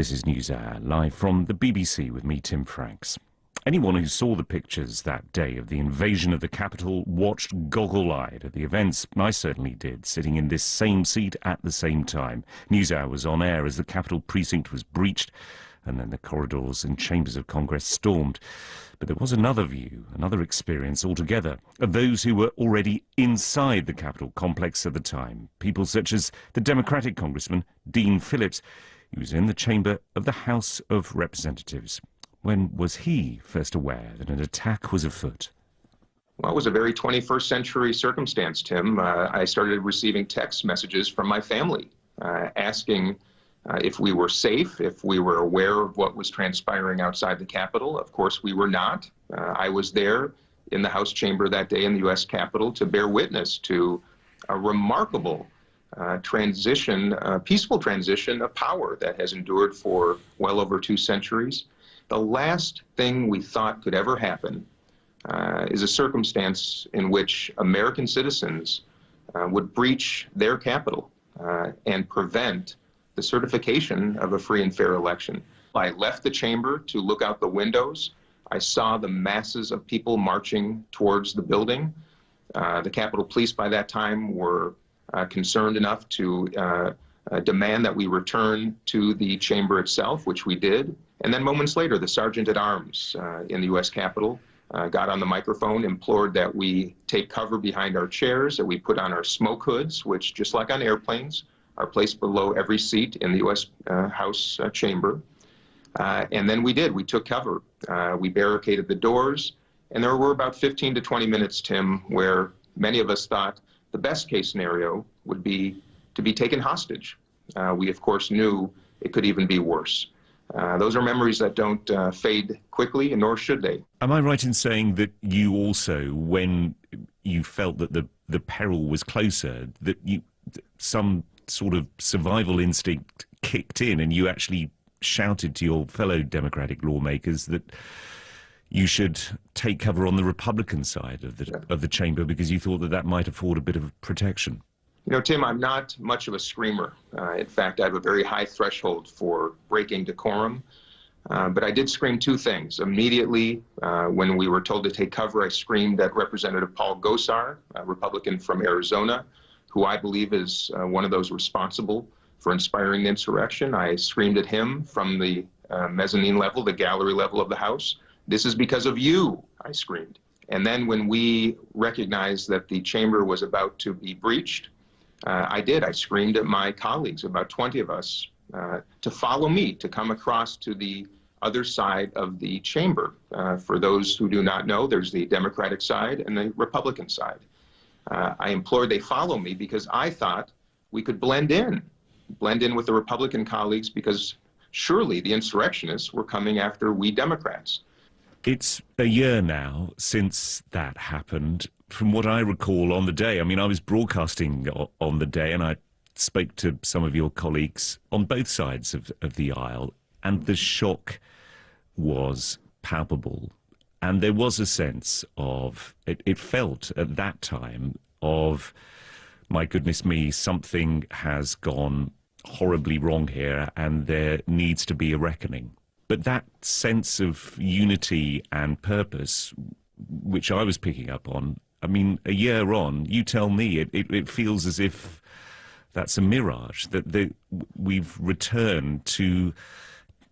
This is NewsHour, live from the BBC with me, Tim Franks. Anyone who saw the pictures that day of the invasion of the Capitol watched goggle-eyed at the events. I certainly did, sitting in this same seat at the same time. NewsHour was on air as the Capitol precinct was breached, and then the corridors and chambers of Congress stormed. But there was another view, another experience altogether, of those who were already inside the Capitol complex at the time. People such as the Democratic Congressman Dean Phillips. He was in the chamber of the House of Representatives. When was he first aware that an attack was afoot? Well, it was a very 21st century circumstance, Tim. I started receiving text messages from my family asking if we were safe, if we were aware of what was transpiring outside the Capitol. Of course, we were not. I was there in the House chamber that day in the U.S. Capitol to bear witness to a remarkable peaceful transition of power that has endured for well over 2 centuries. The last thing we thought could ever happen is a circumstance in which American citizens would breach their Capitol and prevent the certification of a free and fair election. I left the chamber to look out the windows. I saw the masses of people marching towards the building. The Capitol Police by that time were concerned enough to demand that we return to the chamber itself, which we did. And then moments later, the Sergeant-at-Arms in the U.S. Capitol got on the microphone, implored that we take cover behind our chairs, that we put on our smoke hoods, which, just like on airplanes, are placed below every seat in the U.S. House chamber. And then we did. We took cover. We barricaded the doors. And there were about 15 to 20 minutes, Tim, where many of us thought the best case scenario would be to be taken hostage. We, of course, knew it could even be worse. Those are memories that don't fade quickly, and nor should they. Am I right in saying that you also, when you felt that the peril was closer, that some sort of survival instinct kicked in and you actually shouted to your fellow Democratic lawmakers that you should take cover on the Republican side of the chamber because you thought that might afford a bit of protection? You know, Tim, I'm not much of a screamer. In fact, I have a very high threshold for breaking decorum. But I did scream 2 things. Immediately, when we were told to take cover, I screamed at Representative Paul Gosar, a Republican from Arizona, who I believe is one of those responsible for inspiring the insurrection. I screamed at him from the mezzanine level, the gallery level of the House. "This is because of you," I screamed. And then when we recognized that the chamber was about to be breached, I did. I screamed at my colleagues, about 20 of us, to follow me, to come across to the other side of the chamber. For those who do not know, there's the Democratic side and the Republican side. I implored they follow me because I thought we could blend in with the Republican colleagues, because surely the insurrectionists were coming after we Democrats. It's a year now since that happened. From what I recall on the day, I mean, I was broadcasting on the day and I spoke to some of your colleagues on both sides of the aisle, and the shock was palpable. And there was a sense of, it felt at that time of, my goodness me, something has gone horribly wrong here and there needs to be a reckoning. But that sense of unity and purpose, which I was picking up on, I mean, a year on, you tell me, it feels as if that's a mirage, that we've returned to,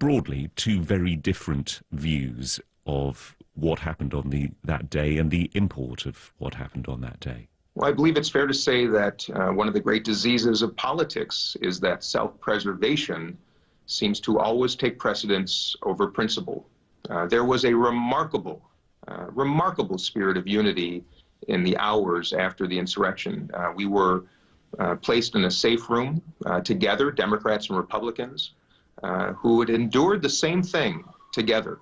broadly, 2 very different views of what happened on that day and the import of what happened on that day. Well, I believe it's fair to say that one of the great diseases of politics is that self-preservation seems to always take precedence over principle. There was a remarkable spirit of unity in the hours after the insurrection. We were placed in a safe room together, Democrats and Republicans, who had endured the same thing together.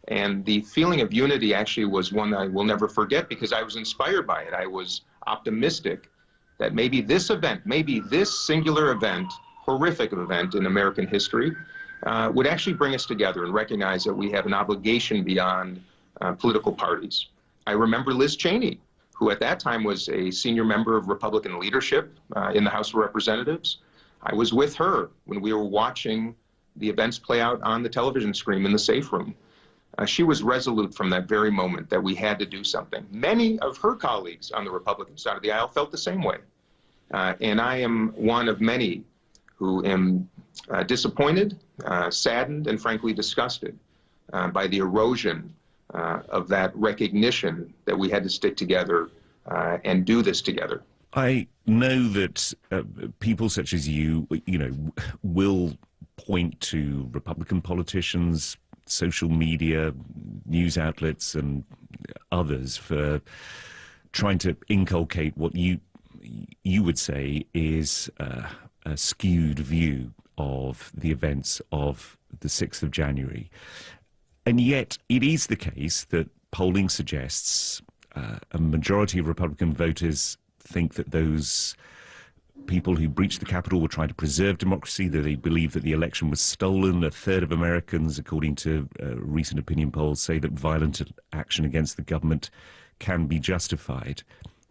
And the feeling of unity actually was one I will never forget, because I was inspired by it. I was optimistic that maybe this event, maybe this singular event, horrific event in American history, would actually bring us together and recognize that we have an obligation beyond political parties. I remember Liz Cheney, who at that time was a senior member of Republican leadership in the House of Representatives. I was with her when we were watching the events play out on the television screen in the safe room. She was resolute from that very moment that we had to do something. Many of her colleagues on the Republican side of the aisle felt the same way. And I am one of many who am disappointed, saddened, and frankly disgusted by the erosion of that recognition that we had to stick together and do this together. I know that people such as you will point to Republican politicians, social media, news outlets, and others for trying to inculcate what you would say is a skewed view of the events of the 6th of January. And yet it is the case that polling suggests a majority of Republican voters think that those people who breached the Capitol were trying to preserve democracy, that they believe that the election was stolen. A third of Americans, according to recent opinion polls, say that violent action against the government can be justified.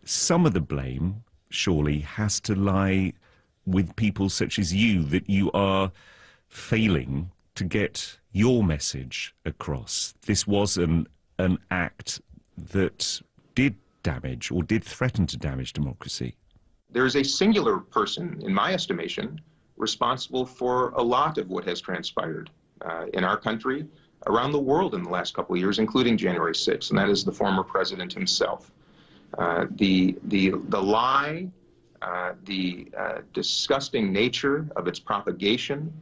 Some of the blame, surely, has to lie with people such as you, that you are failing to get your message across. This was an act that did damage or did threaten to damage democracy. There's a singular person, in my estimation, responsible for a lot of what has transpired in our country, around the world in the last couple of years, including January 6th, and that is the former president himself. The lie, the disgusting nature of its propagation,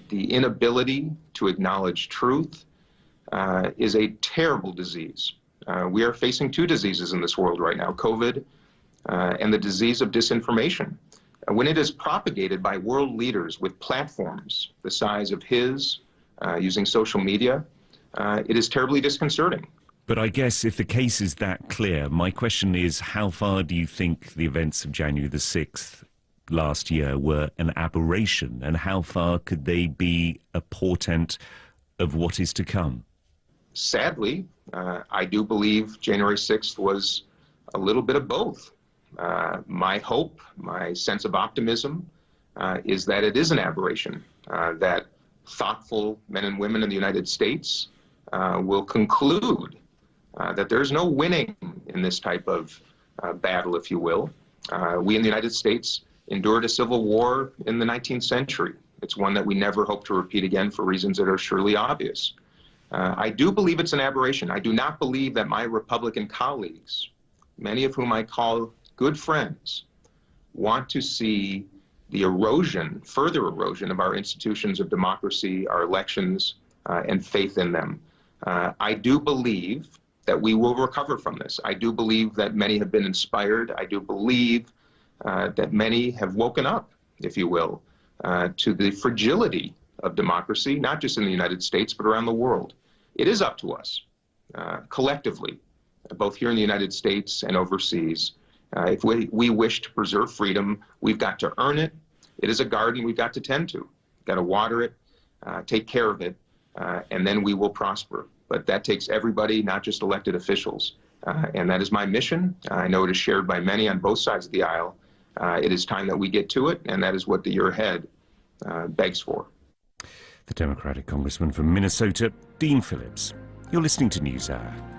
the inability to acknowledge truth is a terrible disease. We are facing two diseases in this world right now, COVID and the disease of disinformation. When it is propagated by world leaders with platforms the size of his, using social media, it is terribly disconcerting. But I guess if the case is that clear, my question is, how far do you think the events of January the 6th last year were an aberration, and how far could they be a portent of what is to come? Sadly, I do believe January 6th was a little bit of both. My hope, my sense of optimism, is that it is an aberration, that thoughtful men and women in the United States will conclude that there's no winning in this type of battle, if you will. We in the United States endured a civil war in the 19th century. It's one that we never hope to repeat again for reasons that are surely obvious. I do believe it's an aberration. I do not believe that my Republican colleagues, many of whom I call good friends, want to see the erosion, further erosion of our institutions of democracy, our elections, and faith in them. I do believe that we will recover from this. I do believe that many have been inspired. I do believe that many have woken up, if you will, to the fragility of democracy, not just in the United States, but around the world. It is up to us, collectively, both here in the United States and overseas. If we wish to preserve freedom, we've got to earn it. It is a garden we've got to tend to. We've got to water it, take care of it, and then we will prosper. But that takes everybody, not just elected officials. And that is my mission. I know it is shared by many on both sides of the aisle. It is time that we get to it, and that is what the year ahead begs for. The Democratic Congressman from Minnesota, Dean Phillips. You're listening to NewsHour.